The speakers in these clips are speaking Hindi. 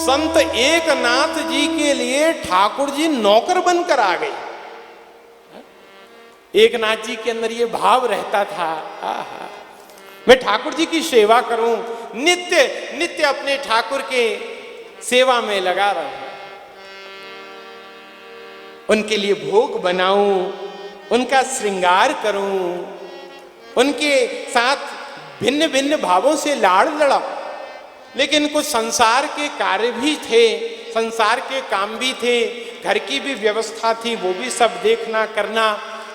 संत एकनाथ जी के लिए ठाकुर जी नौकर बनकर आ गए। एकनाथ जी के अंदर ये भाव रहता था, आहा, मैं ठाकुर जी की सेवा करूं, नित्य नित्य अपने ठाकुर के सेवा में लगा रहूं, उनके लिए भोग बनाऊं, उनका श्रृंगार करूं, उनके साथ भिन्न भिन्न भावों से लाड़ लड़ाऊं। लेकिन कुछ संसार के कार्य भी थे, संसार के काम भी थे, घर की भी व्यवस्था थी, वो भी सब देखना करना,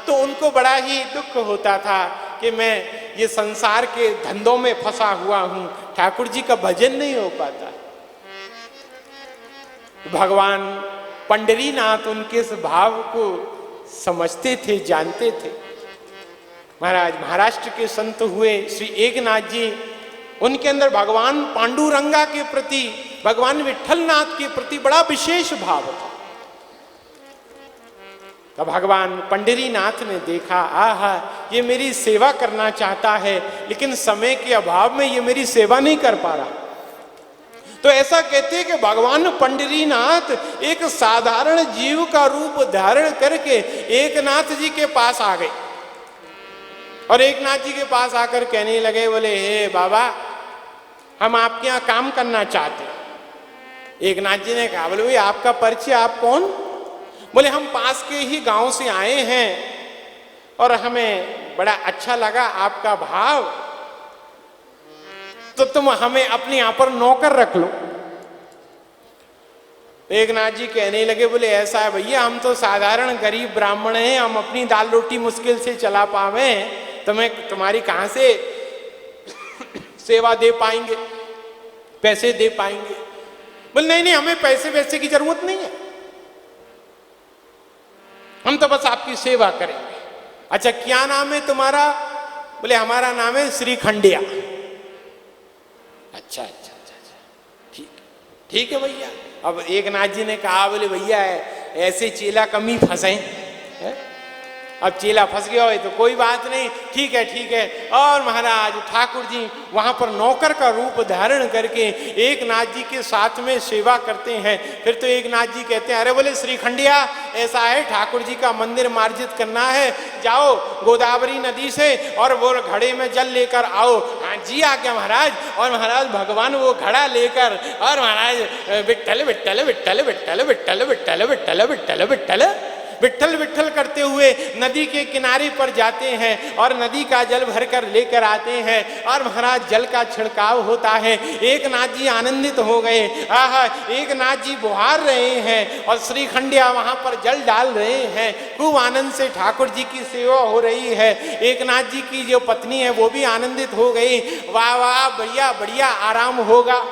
तो उनको बड़ा ही दुख होता था कि मैं ये संसार के धंधों में फंसा हुआ हूं, ठाकुर जी का भजन नहीं हो पाता। भगवान पंडरीनाथ उनके इस भाव को समझते थे, जानते थे। महाराज महाराष्ट्र के संत हुए श्री एकनाथ जी, उनके अंदर भगवान पांडुरंगा के प्रति, भगवान विठलनाथ के प्रति बड़ा विशेष भाव था। तो भगवान पंडरीनाथ ने देखा, आहा, ये मेरी सेवा करना चाहता है, लेकिन समय के अभाव में ये मेरी सेवा नहीं कर पा रहा। तो ऐसा कहते हैं कि भगवान पंडरीनाथ एक साधारण जीव का रूप धारण करके एकनाथ जी के पास आ गए और एकनाथ जी के पास आकर कहने लगे, बोले, हे बाबा, हम आपके यहाँ काम करना चाहते हैं। एकनाथ जी ने कहा, बोले, भाई आपका परिचय, आप कौन? बोले, हम पास के ही गांव से आए हैं और हमें बड़ा अच्छा लगा आपका भाव, तो तुम हमें अपने यहां पर नौकर रख लो। एकनाथ जी कहने लगे, बोले, ऐसा है भैया, हम तो साधारण गरीब ब्राह्मण हैं, हम अपनी दाल रोटी मुश्किल से चला पावे, तुम्हें तुम्हारी कहां से सेवा दे पाएंगे, पैसे दे पाएंगे। बोले, नहीं नहीं, हमें पैसे वैसे की जरूरत नहीं है, हम तो बस आपकी सेवा करेंगे। अच्छा, क्या नाम है तुम्हारा? बोले, हमारा नाम है श्री खंडिया। अच्छा अच्छा अच्छा अच्छा, ठीक ठीक है भैया। अब एकनाथ जी ने कहा, बोले, भैया ऐसे चेला कम ही फंसे, अब चेला फंस गया हो तो कोई बात नहीं, ठीक है ठीक है। और महाराज ठाकुर जी वहां पर नौकर का रूप धारण करके एकनाथ जी के साथ में सेवा करते हैं। फिर तो एकनाथ जी कहते हैं, अरे बोले श्रीखंडिया, ऐसा है, ठाकुर जी का मंदिर मार्जित करना है, जाओ गोदावरी नदी से और वो घड़े में जल लेकर आओ। हाँ जी, आ गया महाराज। और महाराज भगवान वो घड़ा लेकर और महाराज विट्ठल विट्ठल विट्ठल विट्ठल विट्ठल विट्ठल विट्ठल विट्ठल विट्ठल विट्ठल विट्ठल करते हुए नदी के किनारे पर जाते हैं और नदी का जल भरकर लेकर आते हैं और महाराज जल का छिड़काव होता है। एकनाथ जी आनंदित हो गए, आहा, एकनाथ जी बुहार रहे हैं और श्रीखंडिया वहां पर जल डाल रहे हैं। खूब आनंद से ठाकुर जी की सेवा हो रही है। एकनाथ जी की जो पत्नी है वो भी आनंदित हो गई, वाह वाह, बढ़िया बढ़िया, आराम होगा,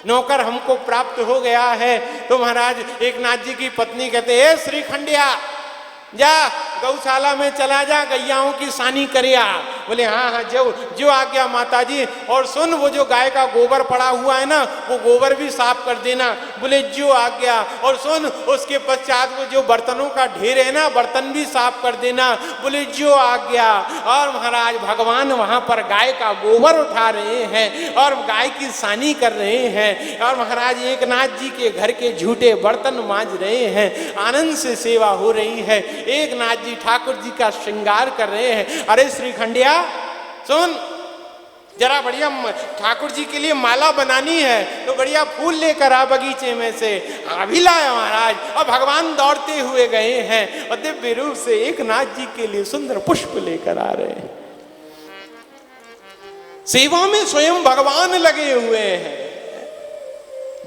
नौकर हमको प्राप्त हो गया है। तो महाराज एकनाथ जी की पत्नी कहते, हे श्रीखंडिया, जा गौशाला में चला जा, गैयाओं की सानी करे आ। बोले, हाँ हाँ, जो आ गया माता जी। और सुन, वो जो गाय का गोबर पड़ा हुआ है ना, वो गोबर भी साफ कर देना। बोले, जो आ गया। और सुन, उसके पश्चात वो जो बर्तनों का ढेर है ना, बर्तन भी साफ कर देना। बोले, जो आ गया। और महाराज भगवान वहां पर गाय का गोबर उठा रहे हैं और गाय की सानी कर रहे हैं और महाराज एकनाथ जी के घर के झूठे बर्तन मांज रहे हैं। आनंद से सेवा हो रही है। एकनाथ जी ठाकुर जी का श्रृंगार कर रहे हैं। अरे श्रीखंडिया, सुन, जरा बढ़िया ठाकुर जी के लिए माला बनानी है तो बढ़िया फूल लेकर आ बगीचे में से। अभी लाया महाराज। और भगवान दौड़ते हुए गए हैं और दिव्य रूप से एकनाथ जी के लिए सुंदर पुष्प लेकर आ रहे हैं। सेवा में स्वयं भगवान लगे हुए हैं,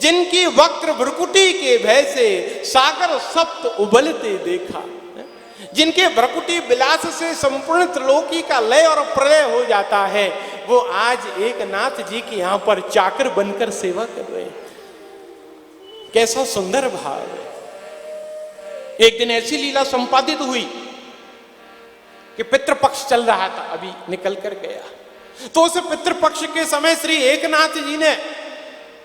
जिनकी वक्र भ्रुकुटी के भय से सागर सप्त उबलते देखा, जिनके भ्रुकुटी विलास से संपूर्ण त्रिलोकी का लय और प्रलय हो जाता है, वो आज एकनाथ जी के यहां पर चाकर बनकर सेवा कर रहे हैं। कैसा सुंदर भाव है। एक दिन ऐसी लीला संपादित हुई कि पितृपक्ष चल रहा था, अभी निकल कर गया। तो उस पितृपक्ष के समय श्री एकनाथ जी ने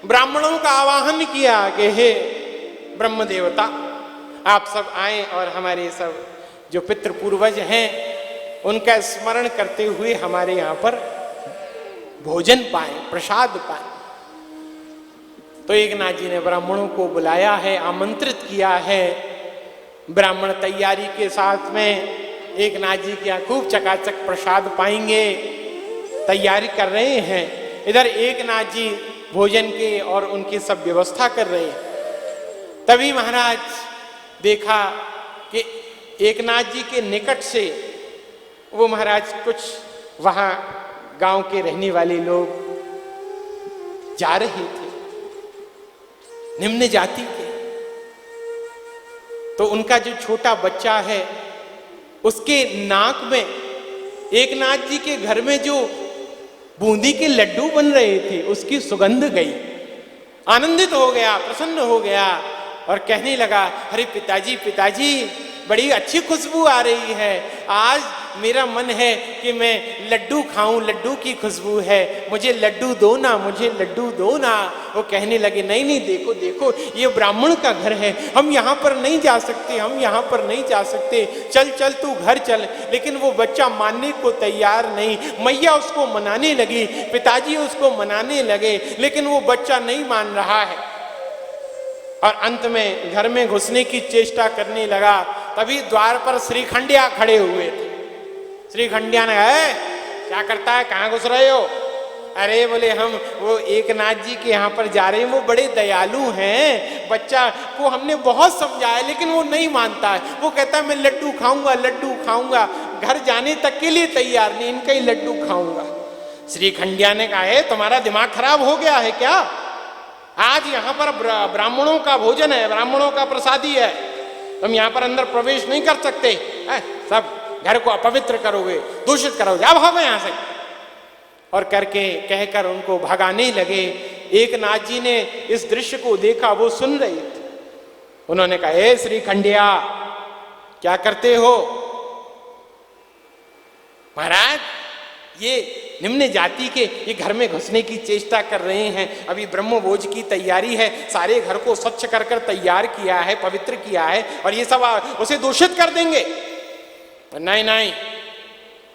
ब्राह्मणों का आवाहन किया कि हे ब्रह्म देवता, आप सब आए और हमारे सब जो पितृ पूर्वज हैं उनका स्मरण करते हुए हमारे यहाँ पर भोजन पाए, प्रसाद पाए। तो एकनाथ जी ने ब्राह्मणों को बुलाया है, आमंत्रित किया है। ब्राह्मण तैयारी के साथ में एकनाथ जी के यहाँ खूब चकाचक प्रसाद पाएंगे, तैयारी कर रहे हैं। इधर एकनाथ जी भोजन के और उनकी सब व्यवस्था कर रहे हैं। तभी महाराज देखा कि एकनाथ जी के निकट से वो महाराज कुछ वहां गांव के रहने वाले लोग जा रहे थे, निम्न जाति के। तो उनका जो छोटा बच्चा है उसके नाक में एकनाथ जी के घर में जो बूंदी के लड्डू बन रहे थे उसकी सुगंध गई। आनंदित हो गया, प्रसन्न हो गया और कहने लगा, अरे पिताजी पिताजी, बड़ी अच्छी खुशबू आ रही है। आज मेरा मन है कि मैं लड्डू खाऊं, लड्डू की खुशबू है, मुझे लड्डू दो ना, मुझे लड्डू दो ना। वो कहने लगे, नहीं नहीं, देखो देखो, ये ब्राह्मण का घर है, हम यहाँ पर नहीं जा सकते, हम यहाँ पर नहीं जा सकते, चल चल तू घर चल। लेकिन वो बच्चा मानने को तैयार नहीं। मैया उसको मनाने लगी, पिताजी उसको मनाने लगे, लेकिन वो बच्चा नहीं मान रहा है और अंत में घर में घुसने की चेष्टा करने लगा। तभी द्वार पर श्रीखंडिया खड़े हुए थे। श्रीखंडिया ने कहा, क्या करता है, कहाँ घुस रहे हो? अरे बोले, हम वो एकनाथ जी के यहाँ पर जा रहे हैं, वो बड़े दयालु हैं, बच्चा को हमने बहुत समझाया लेकिन वो नहीं मानता है। वो कहता है मैं लड्डू खाऊंगा, लड्डू खाऊंगा, घर जाने तक के लिए तैयार नहीं, इनका ही लड्डू खाऊंगा। श्रीखंडिया ने कहा, है तुम्हारा दिमाग खराब हो गया है क्या? आज यहाँ पर ब्राह्मणों का भोजन है, ब्राह्मणों का प्रसादी है, तुम यहाँ पर अंदर प्रवेश नहीं कर सकते, सब घर को अपवित्र करोगे, दूषित करोगे, अब भागो यहाँ से। और करके कहकर उनको भगाने लगे। एकनाथ जी ने इस दृश्य को देखा, वो सुन रहे थे। उन्होंने कहा, हे श्रीखंडिया, क्या करते हो? महाराज, ये निम्न जाति के ये घर में घुसने की चेष्टा कर रहे हैं, अभी ब्रह्मभोज की तैयारी है, सारे घर को स्वच्छ कर कर तैयार किया है, पवित्र किया है, और ये सब उसे दूषित कर देंगे। नहीं नहीं,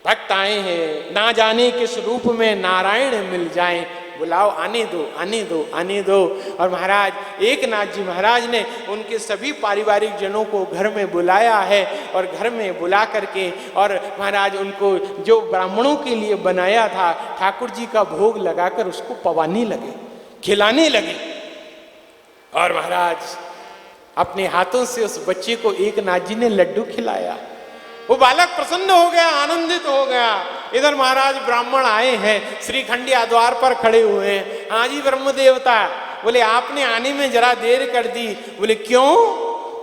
भक्त आए हैं, ना जाने किस रूप में नारायण मिल जाएं, बुलाओ, आने दो आने दो आने दो। और महाराज एकनाथ जी महाराज ने उनके सभी पारिवारिक जनों को घर में बुलाया है, और घर में बुला करके और महाराज उनको जो ब्राह्मणों के लिए बनाया था ठाकुर जी का भोग लगाकर उसको पवाने लगे, खिलाने लगे। और महाराज अपने हाथों से उस बच्चे को एकनाथ जी ने लड्डू खिलाया। वो बालक प्रसन्न हो गया, आनंदित हो गया। इधर महाराज ब्राह्मण आए हैं, श्रीखंडिया द्वार पर खड़े हुए हैं। हाँ जी ब्रह्म देवता, बोले आपने आने में जरा देर कर दी। बोले क्यों?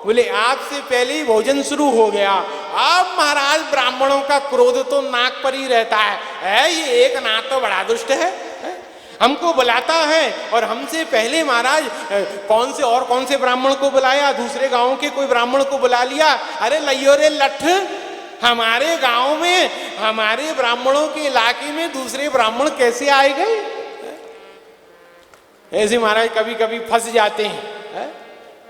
बोले आपसे पहले ही भोजन शुरू हो गया। अब महाराज ब्राह्मणों का क्रोध तो नाक पर ही रहता है, ये एकनाथ तो बड़ा दुष्ट है, हमको बुलाता है और हमसे पहले महाराज कौन से ब्राह्मण को बुलाया, दूसरे गांव के कोई ब्राह्मण को बुला लिया। अरे लइयो रे लठ, हमारे गांव में, हमारे ब्राह्मणों के इलाके में दूसरे ब्राह्मण कैसे आए गए? ऐसे महाराज कभी कभी फंस जाते हैं।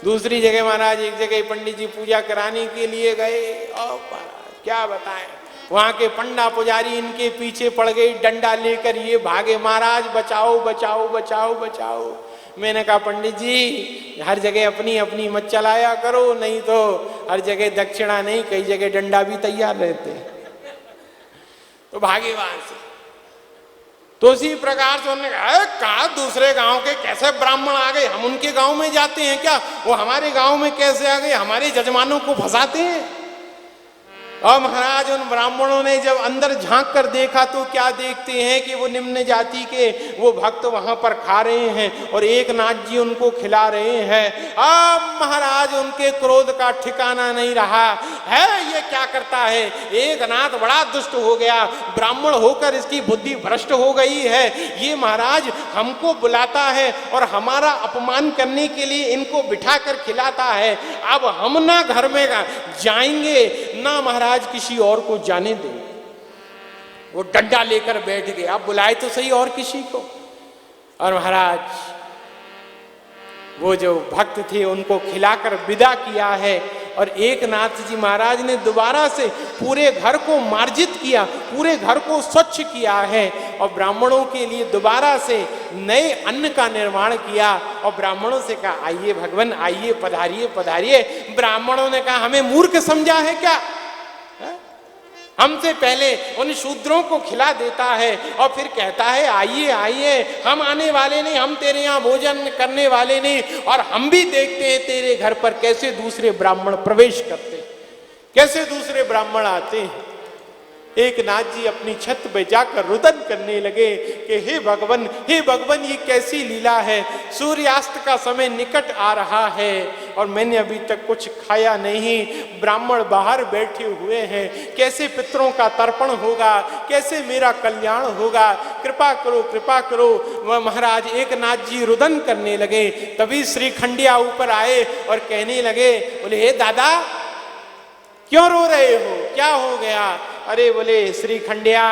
दूसरी जगह महाराज एक जगह पंडित जी पूजा कराने के लिए गए, और महाराज क्या बताएं, वहां के पंडा पुजारी इनके पीछे पड़ गई, डंडा लेकर ये भागे, महाराज बचाओ बचाओ बचाओ बचाओ। मैंने कहा पंडित जी हर जगह अपनी अपनी मत चलाया करो, नहीं तो हर जगह दक्षिणा नहीं, कई जगह डंडा भी तैयार रहते हैं। तो भागे वहां से। तो इसी प्रकार से उन्होंने कहा दूसरे गांव के कैसे ब्राह्मण आ गए, हम उनके गांव में जाते हैं क्या, वो हमारे गांव में कैसे आ गए, हमारे जजमानों को फंसाते हैं। और महाराज उन ब्राह्मणों ने जब अंदर झांक कर देखा तो क्या देखते हैं कि वो निम्न जाति के वो भक्त वहां पर खा रहे हैं और एकनाथ जी उनको खिला रहे हैं। अब महाराज उनके क्रोध का ठिकाना नहीं रहा है। ये क्या करता है, एकनाथ बड़ा दुष्ट हो गया, ब्राह्मण होकर इसकी बुद्धि भ्रष्ट हो गई है। ये महाराज हमको बुलाता है और हमारा अपमान करने के लिए इनको बिठा कर खिलाता है। अब हम ना घर में जाएंगे ना महाराज किसी और को जाने देंगे। वो डंडा लेकर बैठ गए, आप बुलाए तो सही और किसी को। और महाराज वो जो भक्त थे उनको खिलाकर विदा किया है और एकनाथ जी महाराज ने दोबारा से पूरे घर को मार्जित किया, पूरे घर को स्वच्छ किया है और ब्राह्मणों के लिए दोबारा से नए अन्न का निर्माण किया और ब्राह्मणों से कहा आइए भगवान आइए, पधारिए पधारिए। ब्राह्मणों ने कहा हमें मूर्ख समझा है क्या? हमसे पहले उन शूद्रों को खिला देता है और फिर कहता है आइए आइए, हम आने वाले नहीं, हम तेरे यहाँ भोजन करने वाले नहीं। और हम भी देखते हैं तेरे घर पर कैसे दूसरे ब्राह्मण प्रवेश करते, कैसे दूसरे ब्राह्मण आते हैं। एकनाथ जी अपनी छत पे जाकर रुदन करने लगे कि हे भगवान ये कैसी लीला है, सूर्यास्त का समय निकट आ रहा है और मैंने अभी तक कुछ खाया नहीं, ब्राह्मण बाहर बैठे हुए हैं, कैसे पितरों का तर्पण होगा, कैसे मेरा कल्याण होगा, कृपा करो कृपा करो। महाराज एकनाथ जी रुदन करने लगे, तभी श्री खंडिया ऊपर आए और कहने लगे, बोले हे दादा क्यों रो रहे हो, क्या हो गया? अरे बोले श्री खंडिया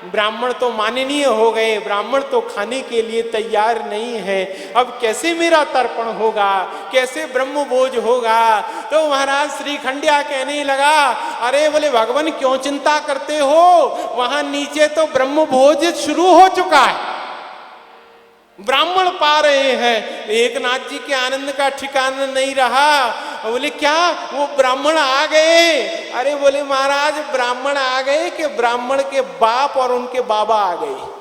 ब्राह्मण तो माननीय हो गए, ब्राह्मण तो खाने के लिए तैयार नहीं है, अब कैसे मेरा तर्पण होगा, कैसे ब्रह्म भोज होगा? तो महाराज श्री खंडिया कहने लगा, अरे बोले भगवान क्यों चिंता करते हो, वहां नीचे तो ब्रह्म भोज शुरू हो चुका है, ब्राह्मण पा रहे हैं। एकनाथ जी के आनंद का ठिकाना नहीं रहा। बोले क्या वो ब्राह्मण आ गए? अरे बोले महाराज ब्राह्मण आ गए कि ब्राह्मण के बाप और उनके बाबा आ गए?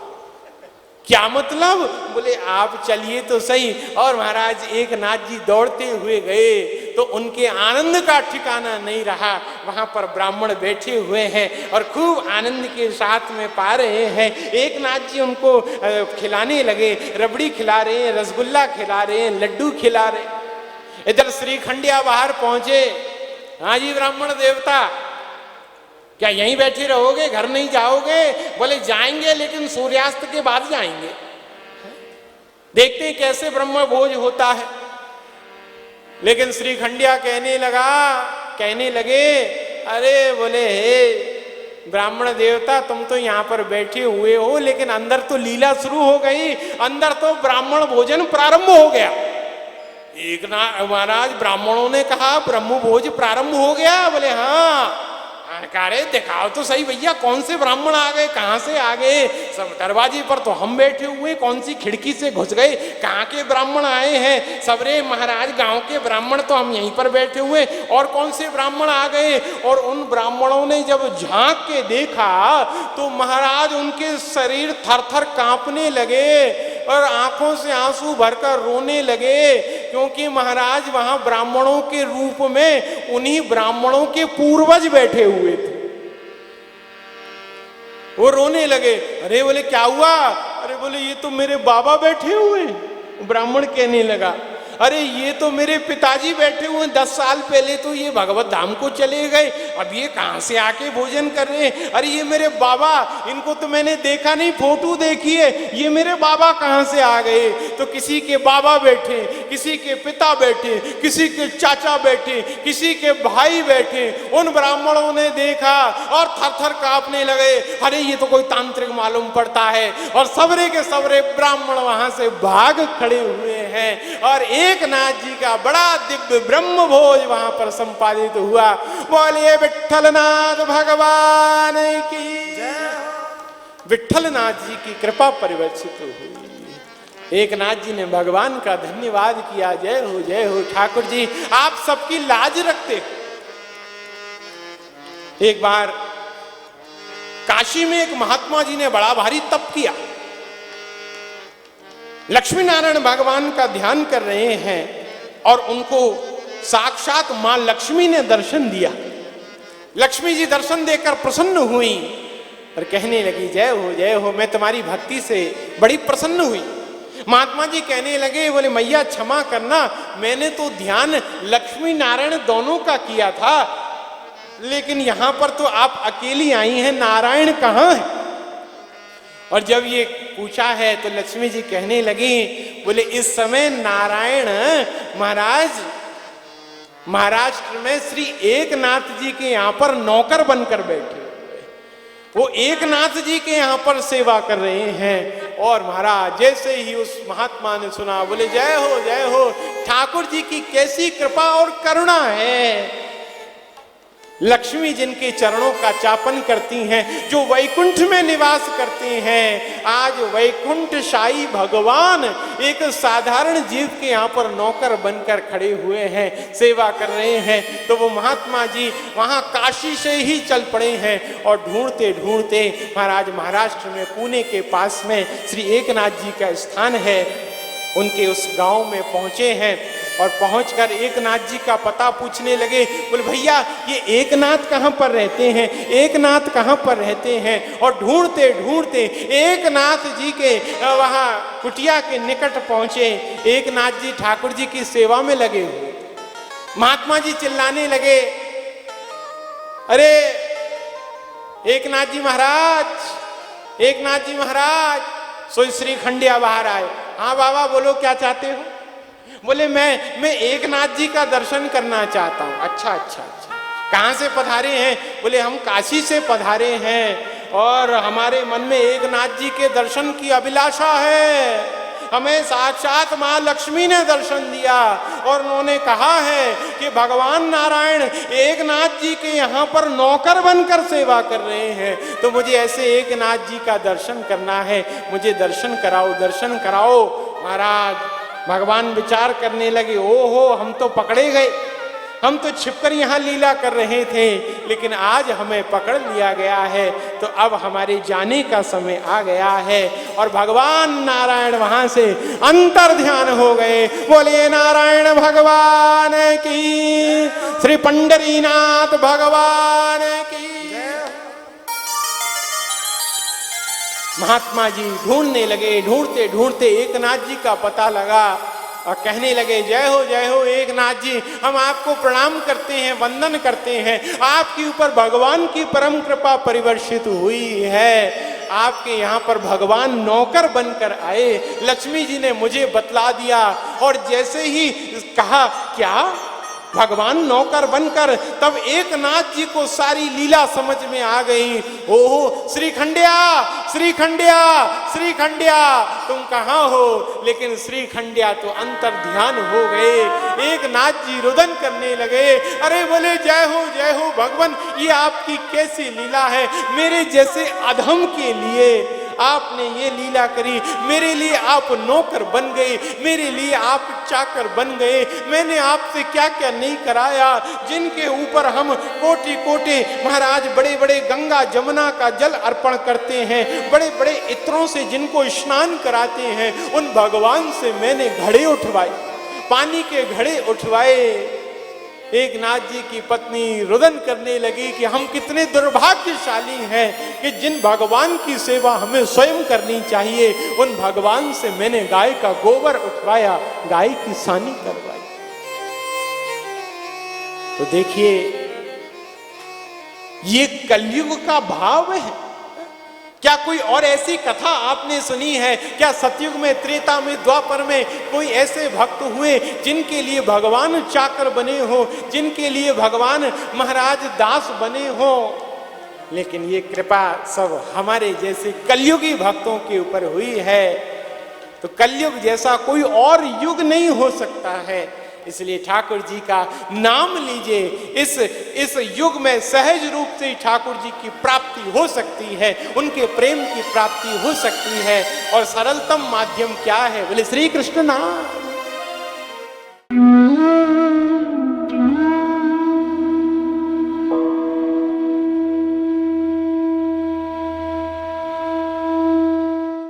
क्या मतलब? बोले आप चलिए तो सही। और महाराज एकनाथ जी दौड़ते हुए गए तो उनके आनंद का ठिकाना नहीं रहा। वहां पर ब्राह्मण बैठे हुए हैं और खूब आनंद के साथ में पा रहे हैं। एकनाथ जी उनको खिलाने लगे, रबड़ी खिला रहे हैं, रसगुल्ला खिला रहे हैं, लड्डू खिला रहे हैं। इधर श्री खंडिया बाहर पहुंचे, हाँ जी ब्राह्मण देवता क्या यहीं बैठे रहोगे, घर नहीं जाओगे? बोले जाएंगे लेकिन सूर्यास्त के बाद जाएंगे, देखते हैं कैसे ब्रह्म भोज होता है। लेकिन श्री खंडिया कहने लगे अरे बोले हे ब्राह्मण देवता तुम तो यहाँ पर बैठे हुए हो लेकिन अंदर तो लीला शुरू हो गई, अंदर तो ब्राह्मण भोजन प्रारंभ हो गया। एक ना महाराज ब्राह्मणों ने कहा ब्रह्म भोज प्रारंभ हो गया? बोले हाँ। अरे दिखाओ तो सही भैया कौन से ब्राह्मण आ गए, कहाँ से आ गए? सब दरवाजे पर तो हम बैठे हुए, कौन सी खिड़की से घुस गए, कहाँ के ब्राह्मण आए हैं? सबरे महाराज गांव के ब्राह्मण तो हम यहीं पर बैठे हुए, और कौन से ब्राह्मण आ गए? और उन ब्राह्मणों ने जब झांक के देखा तो महाराज उनके शरीर थर थर कांपने लगे और आंखों से आंसू भरकर रोने लगे, क्योंकि महाराज वहां ब्राह्मणों के रूप में उन्हीं ब्राह्मणों के पूर्वज बैठे हुए थे। वो रोने लगे। अरे बोले क्या हुआ? अरे बोले ये तो मेरे बाबा बैठे हुए। ब्राह्मण कहने लगा अरे ये तो मेरे पिताजी बैठे हुए, 10 साल पहले तो ये भगवत धाम को चले गए, अब ये कहाँ से आके भोजन कर रहे हैं? अरे ये मेरे बाबा, इनको तो मैंने देखा नहीं, फोटो देखी है, ये मेरे बाबा कहाँ से आ गए? तो किसी के बाबा बैठे, किसी के पिता बैठे, किसी के चाचा बैठे, किसी के भाई बैठे। उन ब्राह्मणों ने देखा और थर थर कांपने लगे, अरे ये तो कोई तांत्रिक मालूम पड़ता है। और सबरे के सबरे ब्राह्मण वहां से भाग खड़े हुए हैं और एकनाथ जी का बड़ा दिव्य ब्रह्म भोज वहां पर संपादित हुआ। बोलिए विठ्ठलनाथ भगवान की जय। विठ्ठलनाथ जी की कृपा परिवर्तित हुई। एकनाथ जी ने भगवान का धन्यवाद किया। जय हो ठाकुर जी, आप सबकी लाज रखते। एक बार काशी में एक महात्मा जी ने बड़ा भारी तप किया, लक्ष्मी नारायण भगवान का ध्यान कर रहे हैं और उनको साक्षात मां लक्ष्मी ने दर्शन दिया। लक्ष्मी जी दर्शन देकर प्रसन्न हुई और कहने लगी जय हो, मैं तुम्हारी भक्ति से बड़ी प्रसन्न हुई। महात्मा जी कहने लगे, बोले मैया क्षमा करना, मैंने तो ध्यान लक्ष्मी नारायण दोनों का किया था, लेकिन यहां पर तो आप अकेली आई हैं, नारायण कहाँ है? और जब ये पूछा है तो लक्ष्मी जी कहने लगी, बोले इस समय नारायण महाराज महाराष्ट्र में श्री एकनाथ जी के यहाँ पर नौकर बनकर बैठे हुए, वो एकनाथ जी के यहाँ पर सेवा कर रहे हैं। और महाराज जैसे ही उस महात्मा ने सुना, बोले जय हो ठाकुर जी की कैसी कृपा और करुणा है। लक्ष्मी जिनके चरणों का चापन करती हैं, जो वैकुंठ में निवास करते हैं। आज वैकुंठशाही भगवान एक साधारण जीव के यहाँ पर नौकर बनकर खड़े हुए हैं, सेवा कर रहे हैं। तो वो महात्मा जी वहाँ काशी से ही चल पड़े हैं और ढूंढते ढूंढते महाराज महाराष्ट्र में पुणे के पास में श्री एकनाथ जी का स्थान है, उनके उस गांव में पहुंचे हैं। और पहुंचकर एकनाथ जी का पता पूछने लगे। बोले भैया ये एकनाथ कहाँ पर रहते हैं, एकनाथ कहाँ पर रहते हैं। और ढूंढते ढूंढते एकनाथ जी के वहाँ कुटिया के निकट पहुंचे। एकनाथ जी ठाकुर जी की सेवा में लगे हुए। महात्मा जी चिल्लाने लगे, अरे एकनाथ जी महाराज, एकनाथ जी महाराज। सो श्री खंडिया बाहर आए। हाँ बाबा बोलो क्या चाहते हो। बोले मैं एकनाथ जी का दर्शन करना चाहता हूँ। अच्छा अच्छा अच्छा, कहाँ से पधारे हैं। बोले हम काशी से पधारे हैं और हमारे मन में एकनाथ जी के दर्शन की अभिलाषा है। हमें साक्षात माँ लक्ष्मी ने दर्शन दिया और उन्होंने कहा है कि भगवान नारायण एकनाथ जी के यहाँ पर नौकर बनकर सेवा कर रहे हैं, तो मुझे ऐसे एकनाथ जी का दर्शन करना है, मुझे दर्शन कराओ, दर्शन कराओ। महाराज भगवान विचार करने लगे, ओहो हम तो पकड़े गए, हम तो छिपकर यहाँ लीला कर रहे थे, लेकिन आज हमें पकड़ लिया गया है, तो अब हमारे जाने का समय आ गया है। और भगवान नारायण वहां से अंतर ध्यान हो गए। बोले नारायण भगवान की, श्री पंडरीनाथ भगवान की। महात्मा जी ढूंढने लगे, ढूंढते ढूंढते एकनाथ जी का पता लगा और कहने लगे, जय हो एकनाथ जी, हम आपको प्रणाम करते हैं, वंदन करते हैं। आपके ऊपर भगवान की परम कृपा परिवर्षित हुई है। आपके यहाँ पर भगवान नौकर बनकर आए। लक्ष्मी जी ने मुझे बतला दिया और जैसे ही कहा क्या भगवान नौकर बनकर, तब एकनाथ जी को सारी लीला समझ में आ गई। ओहो श्री खंडिया, श्री खंडिया, श्री खंडिया तुम कहाँ हो। लेकिन श्री खंडिया तो अंतर ध्यान हो गए। एकनाथ जी रुदन करने लगे। अरे बोले जय हो भगवान, ये आपकी कैसी लीला है। मेरे जैसे अधम के लिए आपने ये लीला करी, मेरे लिए आप नौकर बन गए, मेरे लिए आप चाकर बन गए। मैंने आपसे क्या क्या नहीं कराया, जिनके ऊपर हम कोटि कोटि महाराज बड़े बड़े गंगा जमुना का जल अर्पण करते हैं, बड़े बड़े इत्रों से जिनको स्नान कराते हैं, उन भगवान से मैंने घड़े उठवाए, पानी के घड़े उठवाए। एकनाथ जी की पत्नी रुदन करने लगी कि हम कितने दुर्भाग्यशाली हैं कि जिन भगवान की सेवा हमें स्वयं करनी चाहिए, उन भगवान से मैंने गाय का गोबर उठवाया, गाय की सानी करवाई। तो देखिए ये कलयुग का भाव है। क्या कोई और ऐसी कथा आपने सुनी है? क्या सतयुग में, त्रेता में, द्वापर में कोई ऐसे भक्त हुए जिनके लिए भगवान चाकर बने हो, जिनके लिए भगवान महाराज दास बने हो? लेकिन ये कृपा सब हमारे जैसे कलयुगी भक्तों के ऊपर हुई है। तो कलयुग जैसा कोई और युग नहीं हो सकता है। इसलिए ठाकुर जी का नाम लीजिए। इस युग में सहज रूप से ठाकुर जी की प्राप्ति हो सकती है, उनके प्रेम की प्राप्ति हो सकती है। और सरलतम माध्यम क्या है? बोले श्री कृष्ण नाम।